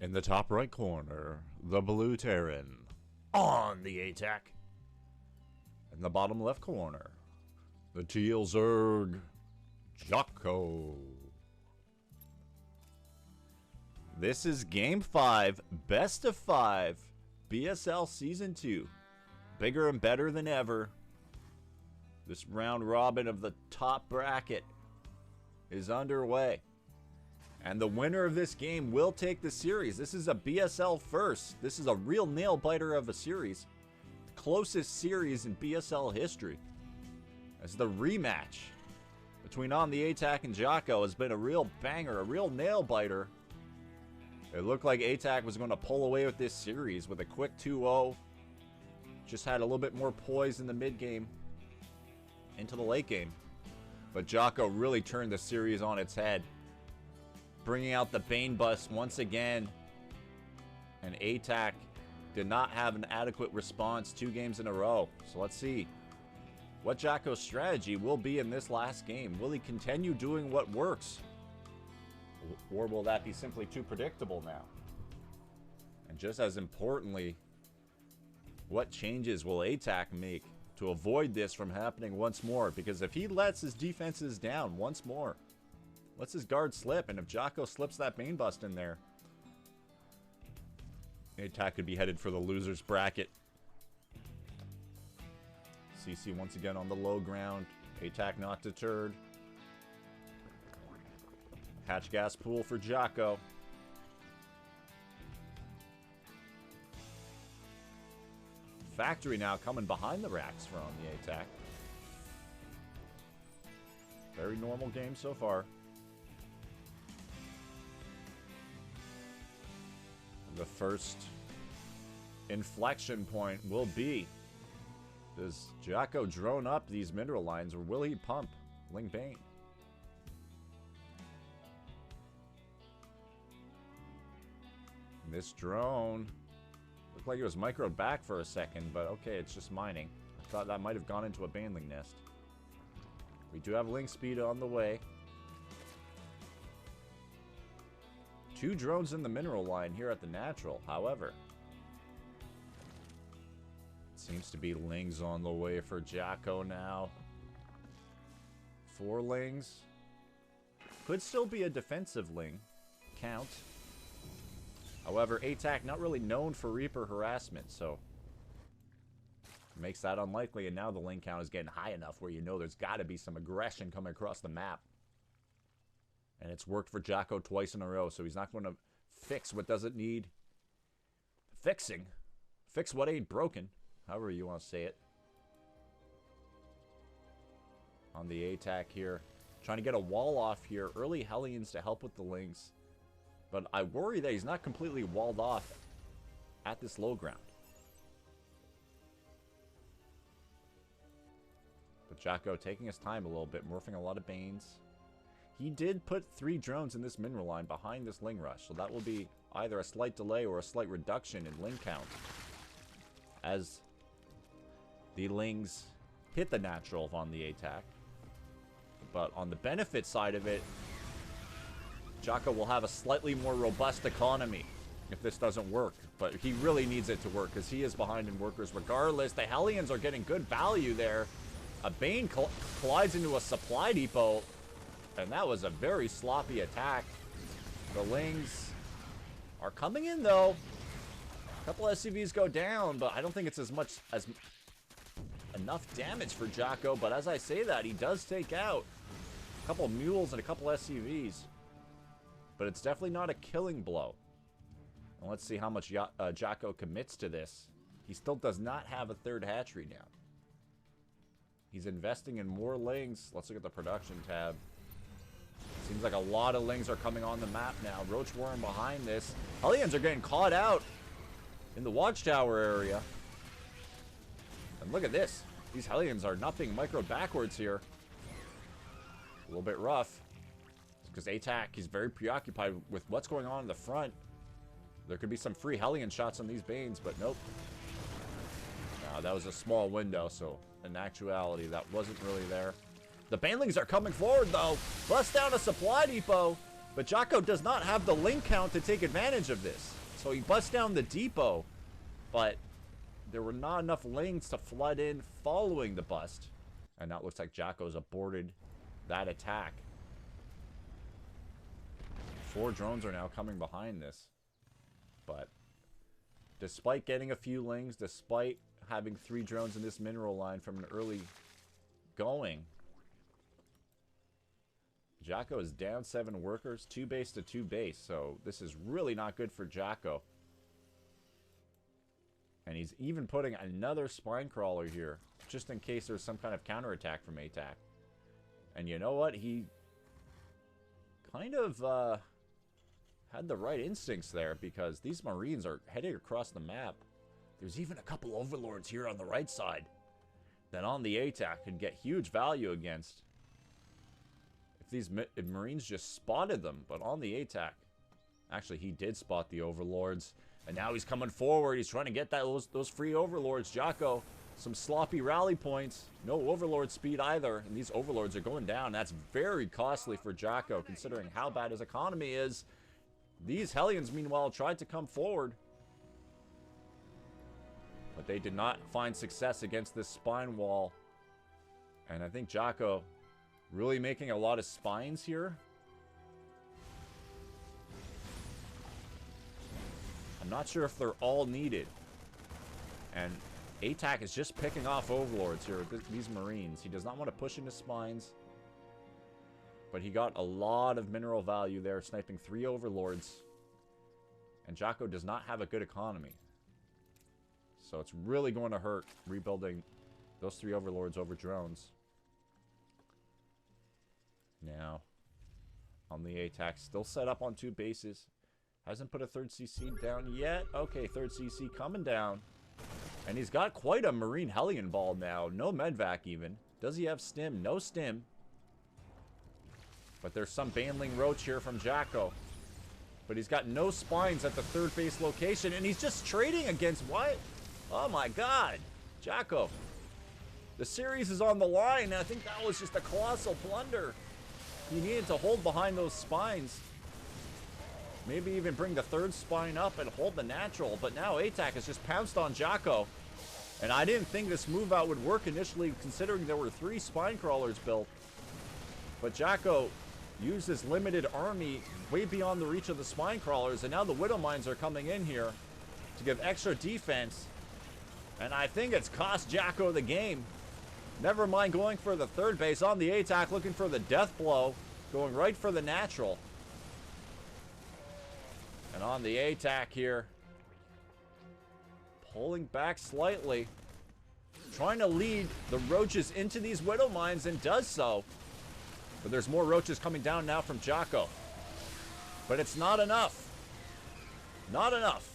In the top right corner, the blue Terran. On the attack. In the bottom left corner, the teal Zerg. Jaco. This is Game 5, Best of 5, BSL Season 2. Bigger and better than ever. This round robin of the top bracket is underway. And the winner of this game will take the series. This is a BSL first. This is a real nail-biter of a series. The closest series in BSL history. As the rematch between OntheAtack and Jaco has been a real banger, a real nail-biter. It looked like ATAC was going to pull away with this series with a quick 2-0. Just had a little bit more poise in the mid-game into the late game. But Jaco really turned the series on its head, bringing out the Bane bust once again. And ATAC did not have an adequate response 2 games in a row. So let's see what Jaco's strategy will be in this last game. Will he continue doing what works? Or will that be simply too predictable now? And just as importantly, what changes will ATAC make to avoid this from happening once more? Because if he lets his defenses down once more, lets his guard slip, and if Jaco slips that Bane bust in there, ATAC could be headed for the loser's bracket. CC once again on the low ground. ATAC not deterred. Hatch gas pool for Jaco. Factory now coming behind the racks for OntheAtack. Very normal game so far. The first inflection point will be, does Jaco drone up these mineral lines, or will he pump Ling Bane? This drone looked like it was microed back for a second, but okay, it's just mining. I thought that might have gone into a Baneling nest. We do have Ling speed on the way. 2 drones in the mineral line here at the natural, however. It seems to be Lings on the way for Jaco now. 4 Lings. Could still be a defensive Ling count. However, ATAC not really known for Reaper harassment, so makes that unlikely. And now the Ling count is getting high enough where you know there's got to be some aggression coming across the map. And it's worked for Jaco twice in a row, so he's not going to fix what doesn't need fixing. Fix what ain't broken, however you want to say it. OntheAtack here, trying to get a wall off here. Early Hellions to help with the Lings. But I worry that he's not completely walled off at this low ground. But Jaco taking his time a little bit, morphing a lot of Banes. He did put 3 drones in this mineral line behind this Ling rush, so that will be either a slight delay or a slight reduction in Ling count as the Lings hit the natural of OntheAtack. But on the benefit side of it, Jaco will have a slightly more robust economy if this doesn't work. But he really needs it to work because he is behind in workers regardless. The Hellions are getting good value there. A Bane collides into a supply depot, and that was a very sloppy attack. The Lings are coming in though. A couple SCVs go down, but I don't think it's as much as enough damage for Jaco. But as I say that, he does take out a couple mules and a couple SCVs. But it's definitely not a killing blow. And let's see how much Jaco commits to this. He still does not have a 3rd hatchery now. He's investing in more Lings. Let's look at the production tab. Seems like a lot of Lings are coming on the map now. Roachworm behind this. Hellions are getting caught out in the watchtower area. And look at this. These Hellions are not being microed backwards here. A little bit rough. Because ATAC, he's very preoccupied with what's going on in the front. There could be some free Hellion shots on these Banes, but nope. That was a small window, so in actuality, that wasn't really there. The Banelings are coming forward, though. Bust down a supply depot. But Jaco does not have the link count to take advantage of this. So he busts down the depot, but there were not enough links to flood in following the bust. And now it looks like Jaco's aborted that attack. 4 drones are now coming behind this. But despite getting a few lings, despite having 3 drones in this mineral line from an early going, Jaco is down 7 workers, 2 base to 2 base. So this is really not good for Jaco. And he's even putting another spine crawler here, just in case there's some kind of counterattack from ATAC. And you know what? He kind of had the right instincts there, because these Marines are heading across the map. There's even a couple Overlords here on the right side that on the ATAC could get huge value against. If these Marines just spotted them, but on the ATAC. Actually, he did spot the Overlords. And now he's coming forward. He's trying to get those free Overlords. Jaco, some sloppy rally points. No Overlord speed either. And these Overlords are going down. That's very costly for Jaco, considering how bad his economy is. These Hellions, meanwhile, tried to come forward. But they did not find success against this spine wall. And I think Jaco really making a lot of spines here. I'm not sure if they're all needed. And ATAC is just picking off Overlords here with these Marines. He does not want to push into spines. But he got a lot of mineral value there, sniping 3 Overlords. And Jaco does not have a good economy. So it's really going to hurt rebuilding those 3 Overlords over drones. Now, on the ATAC, still set up on 2 bases. Hasn't put a 3rd CC down yet. Okay, 3rd CC coming down. And he's got quite a Marine Hellion ball now. No medvac even. Does he have stim? No stim. But there's some Baneling Roach here from Jaco. But he's got no spines at the 3rd base location. And he's just trading against what? Oh my god. Jaco. The series is on the line. And I think that was just a colossal blunder. He needed to hold behind those spines. Maybe even bring the 3rd spine up and hold the natural. But now ATAC has just pounced on Jaco. And I didn't think this move out would work initially, considering there were 3 spine crawlers built. But Jaco used his limited army way beyond the reach of the spine crawlers. And now the Widow Mines are coming in here to give extra defense. And I think it's cost Jaco the game. Never mind going for the 3rd base. On the ATAC, looking for the death blow. Going right for the natural. And on the ATAC here, pulling back slightly, trying to lead the Roaches into these Widow Mines, and does so. But there's more Roaches coming down now from Jaco. But it's not enough. Not enough.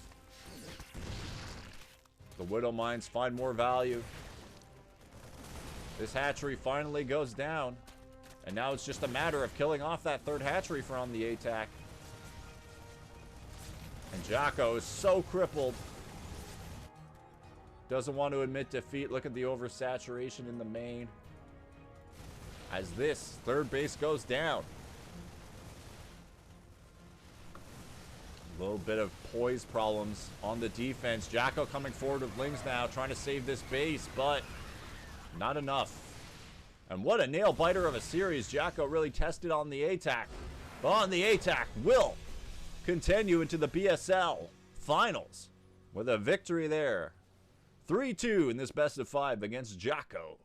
The Widow Mines find more value. This hatchery finally goes down. And now it's just a matter of killing off that 3rd hatchery from the ATAC. And Jaco is so crippled. Doesn't want to admit defeat. Look at the oversaturation in the main. As this 3rd base goes down. A little bit of poise problems on the defense. Jaco coming forward with Lings now, trying to save this base, but not enough. And what a nail biter of a series. Jaco really tested on the ATAC. On the ATAC will continue into the BSL finals with a victory there. 3-2 in this best of 5 against Jaco.